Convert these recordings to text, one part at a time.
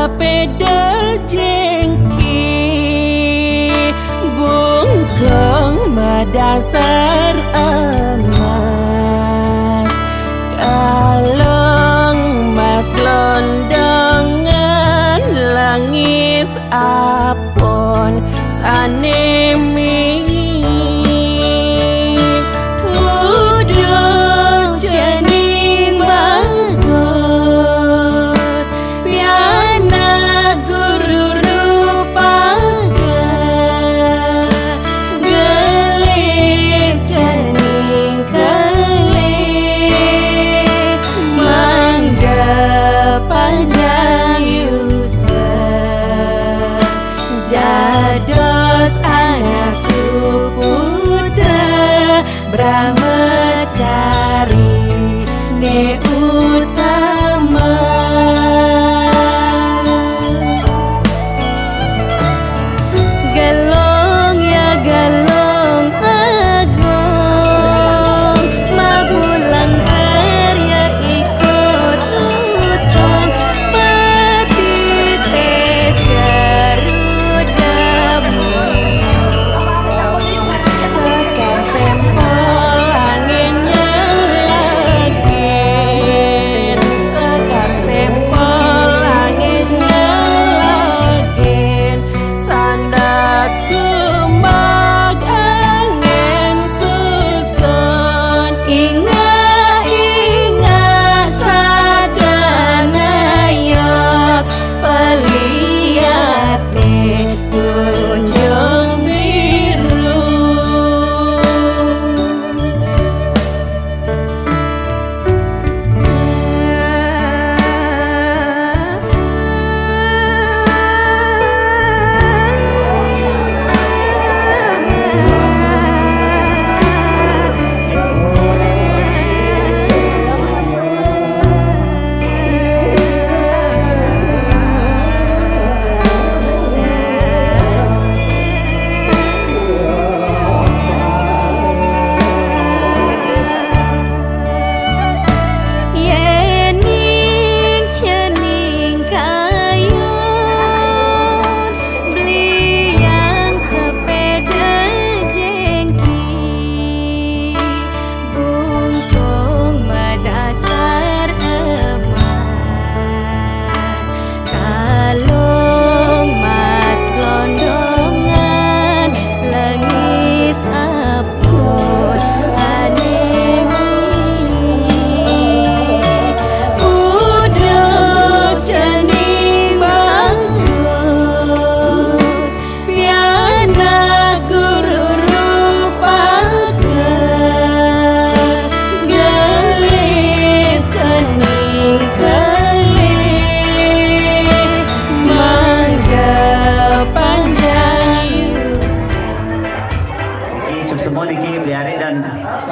sepeda jengki bungkung madasar emas kalung mas glondongan langis apon sanemi dados anak suputra brahmacari ne utama galong ya galong agung mabulang karya ikut utong patites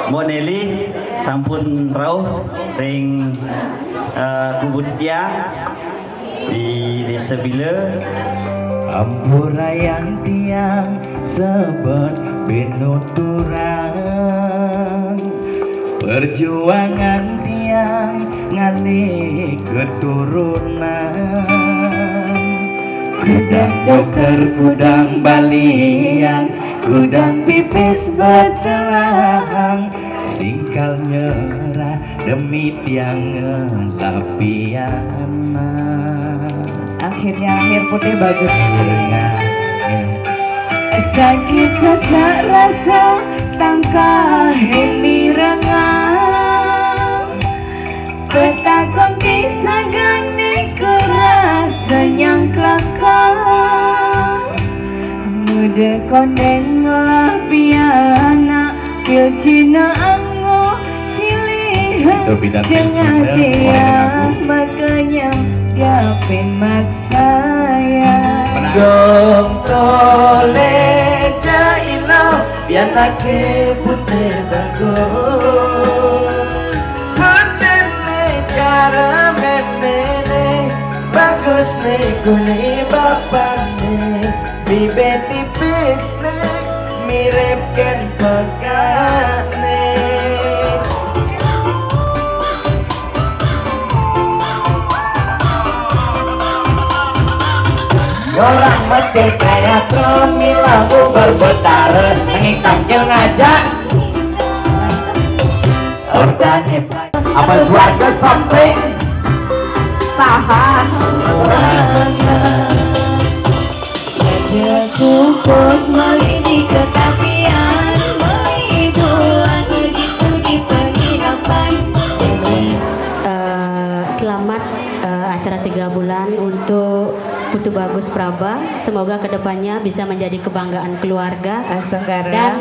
Moneli sampun rauh ring Kubuditya di Desa Bila Ampurayan tiang sebut pinuturan perjuangan tiang ngali keturunan kudang dokter kudang balian kudang pipis betelang singkal nyerah demi tiang ngelapiana akhirnya akhir putih bagus sakit sesak rasa tangkah hemirangan petakon kisah gani kerasa yang kelakar muda kondeng ngelapiana pil cina anggo silihan dengan dia makanya gapin maksaya dong tole jailo biar laki putih bagus putih cara memene bagus nih kuni bapak nih bibe tipis nih mirip kan pekat nih Orang mesti kayak Tommy lagu berputar nanging tampil ngajak Organ apa suarga sampai Tahan Kukus melidi ketapian Melibuan begitu di penginapan Selamat acara 3 bulan untuk Putu Bagus Praba. Semoga kedepannya bisa menjadi kebanggaan keluarga. Astenggara Dan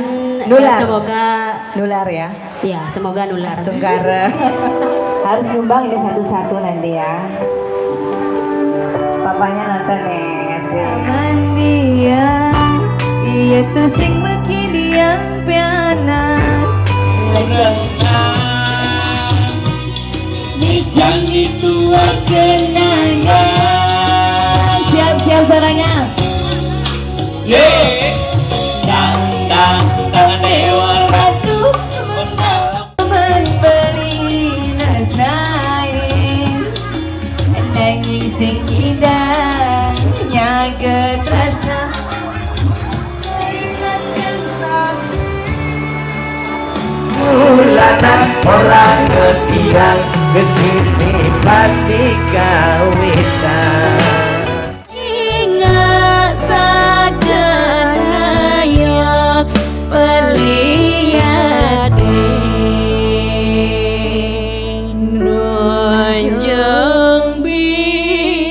nular. semoga Nular ya semoga nular. Astenggara harus nyumbang ini satu-satu nanti ya. Papanya nonton nih ngasih dia iya tuh sing begini yang piana Nijang itu kenangan Siap-siap suaranya Dang dewa ratu Membeli nasnain Nanging sing indah Nyaga tresna bulanan orang ketiang kesini pati kawitan Ingat sadar ayok peliyade Nunjung biru